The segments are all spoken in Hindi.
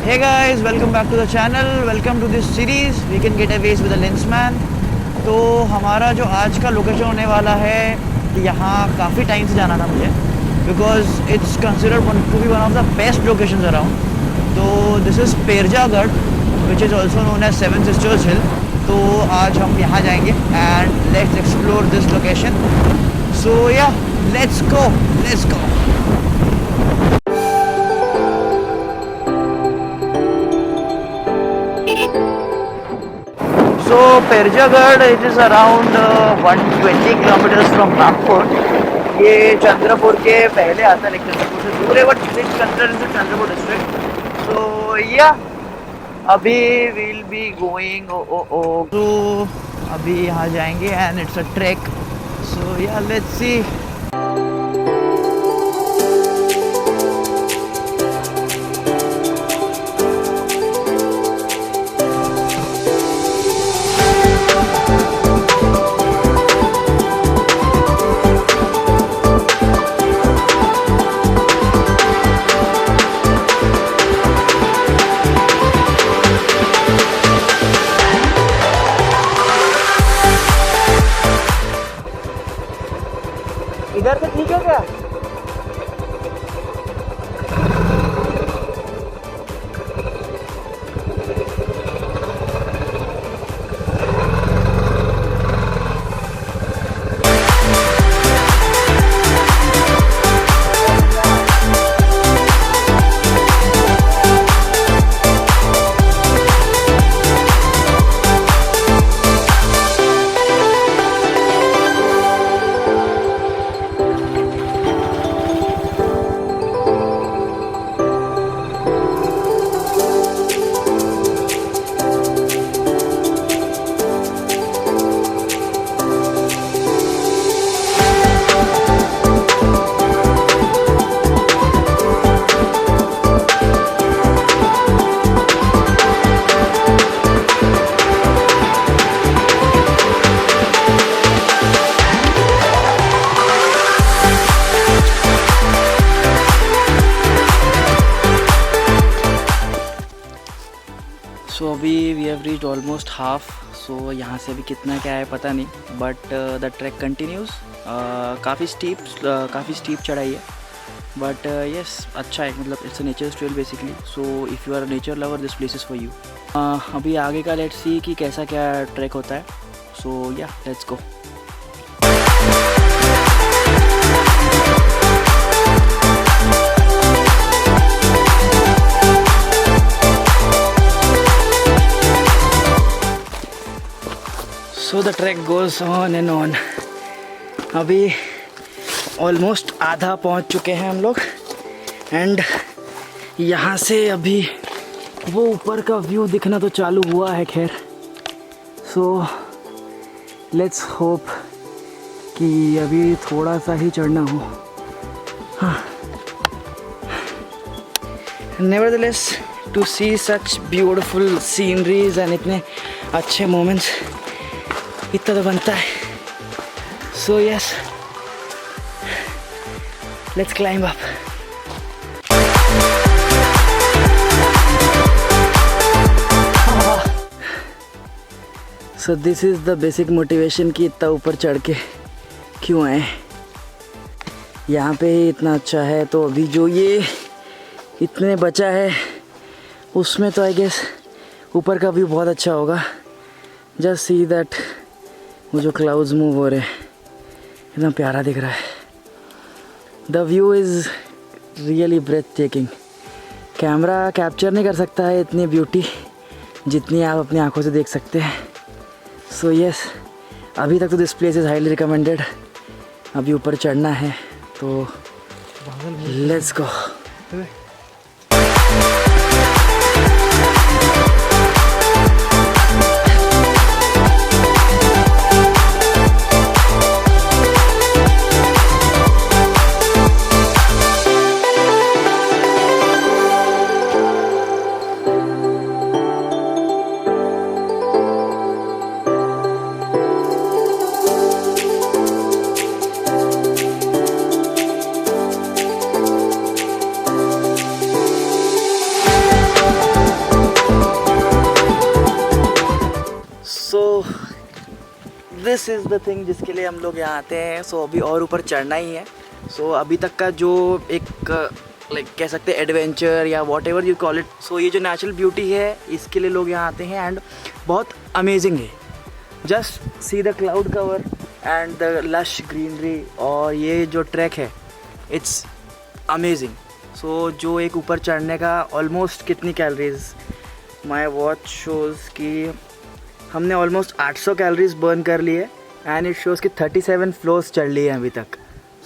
Hey guys, welcome back to the channel. Welcome to this series Weekend Getaways with a Lensman. तो हमारा जो आज का लोकेशन होने वाला है, यहाँ काफ़ी टाइम से जाना था मुझे, because it's considered to be one of the best locations around. तो this is Perjagarh which is also known as seven sisters hill. तो आज हम यहाँ जाएंगे and let's explore this location. So yeah let's go. So Perjagarh it is around 120 kilometers from Nagpur. ये चंद्रपुर के पहले आता है, लेकिन चंद्रपुर से दूर है, but it's considered in Chandrapur district. So yeah अभी we'll be going तो अभी यहाँ जाएंगे and it's a trek. So yeah, let's see. इधर से ठीक है क्या? सो अभी we have reached almost half. So यहाँ से अभी कितना क्या है पता नहीं, बट द ट्रैक कंटिन्यूज़. काफ़ी स्टीप चढ़ाई है, बट यस अच्छा है. मतलब it's a nature trail basically. So if you are a nature lover this place is for you. अभी आगे का लेट्स सी कि कैसा क्या ट्रैक होता है. सो yeah let's go. So the track goes on and on. अभी ऑलमोस्ट आधा पहुंच चुके हैं हम लोग, एंड यहाँ से अभी वो ऊपर का व्यू दिखना तो चालू हुआ है. खैर, सो लेट्स होप कि अभी थोड़ा सा ही चढ़ना हो. हाँ, nevertheless to see such beautiful sceneries and इतने अच्छे मोमेंट्स इतना तो बनता है. So yes, let's climb up. So this is the basic motivation कि इतना ऊपर चढ़ के क्यों आए. यहाँ पे ही इतना अच्छा है, तो अभी जो ये इतने बचा है उसमें तो आई गेस ऊपर का व्यू बहुत अच्छा होगा. जस्ट सी दैट, वो जो क्लाउड्स मूव हो रहे हैं इतना प्यारा दिख रहा है. The view is really breathtaking. Camera capture नहीं कर सकता है इतनी ब्यूटी जितनी आप अपनी आंखों से देख सकते हैं. सो यस, अभी तक तो this place is highly recommended. अभी ऊपर चढ़ना है तो let's go. This is the thing जिसके लिए हम लोग यहाँ आते हैं। सो अभी और ऊपर चढ़ना ही है। सो अभी तक का जो एक लाइक कह सकते हैं एडवेंचर या whatever you call it, so ये जो नेचुरल ब्यूटी है इसके लिए लोग यहाँ आते हैं एंड बहुत अमेजिंग है। Just see the cloud cover and the lush greenery, और ये जो ट्रैक है इट्स अमेजिंग। सो जो एक ऊपर चढ़ने का ऑलमोस्ट कितनी कैलोरीज, माय वॉच शोज़ कि हमने ऑलमोस्ट 800 कैलोरीज बर्न कर लिए एंड इट शोज़ कि 37 फ्लोर्स चढ़ लिए हैं अभी तक।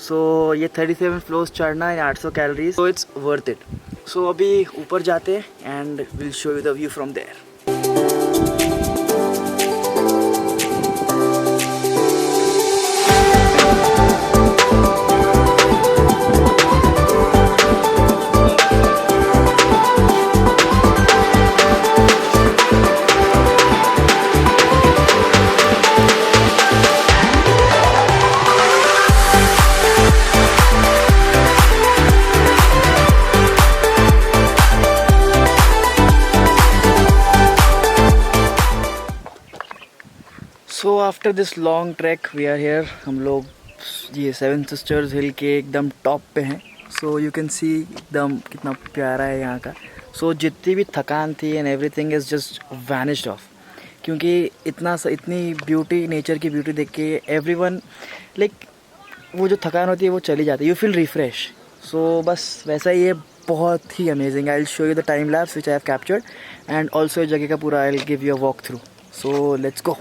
सो ये 37 फ्लोर्स चढ़ना है 800 calories, so it's worth it. So अभी ऊपर जाते हैं and will show you the view from there. So after this long track we are here. हम लोग ये सेवन सिस्टर्स हिल के एकदम टॉप पे हैं। सो यू कैन सी एकदम कितना प्यारा है यहाँ का। सो जितनी भी थकान थी and everything is just vanished of, क्योंकि इतनी ब्यूटी, नेचर की ब्यूटी देख के एवरीवन लाइक वो जो थकान होती है वो चली जाती है, यू फील रिफ्रेश। सो बस वैसा ही है, बहुत ही amazing. I will show you the time lapse which I have captured and also इस जगह का पूरा I will give you a walk through. So let's go.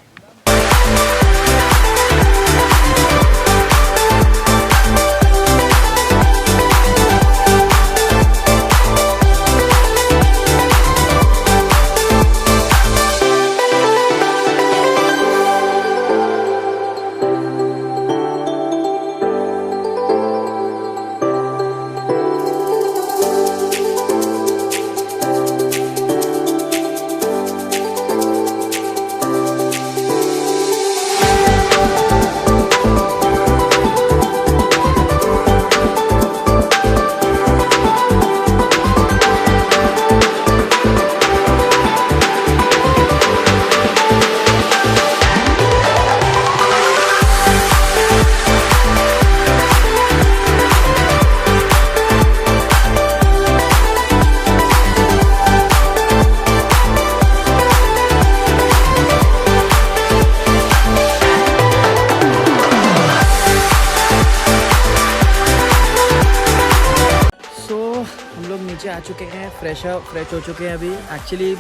नीचे आ चुके हैं, फ्रेश हो चुके हैं। अभी एक्चुअली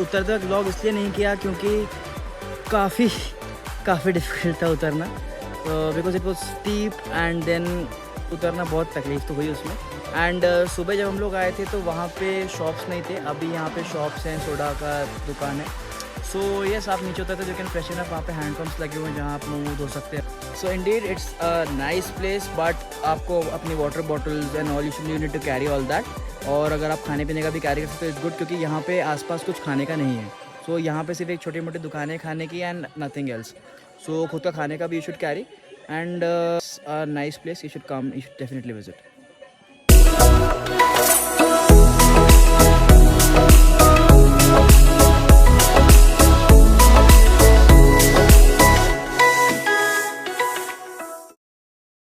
उतरते वक्त व्लॉग इसलिए नहीं किया क्योंकि काफ़ी डिफ़िकल्ट था उतरना, because it was steep and then उतरना बहुत तकलीफ तो हुई उसमें। एंड सुबह जब हम लोग आए थे तो वहाँ पे शॉप्स नहीं थे, अभी यहाँ पे शॉप्स हैं, सोडा का दुकान है। सो यस, आप नीचे उतरते तो यू कैन फ्रेशन अप, वहाँ पे हैंड पंप्स लगे हुए हैं जहाँ आप मुँह धो सकते हैं। So indeed it's a nice place, but आपको अपनी water bottles and all you need to carry all that. और अगर आप खाने पीने का भी कैरी कर सकते हो इट्स गुड, क्योंकि यहाँ पे आसपास कुछ खाने का नहीं है। सो यहाँ पे सिर्फ एक छोटी मोटी दुकानें खाने की एंड नथिंग एल्स। सो खुद का खाने का भी you should carry and nice place, you should come, you should definitely visit.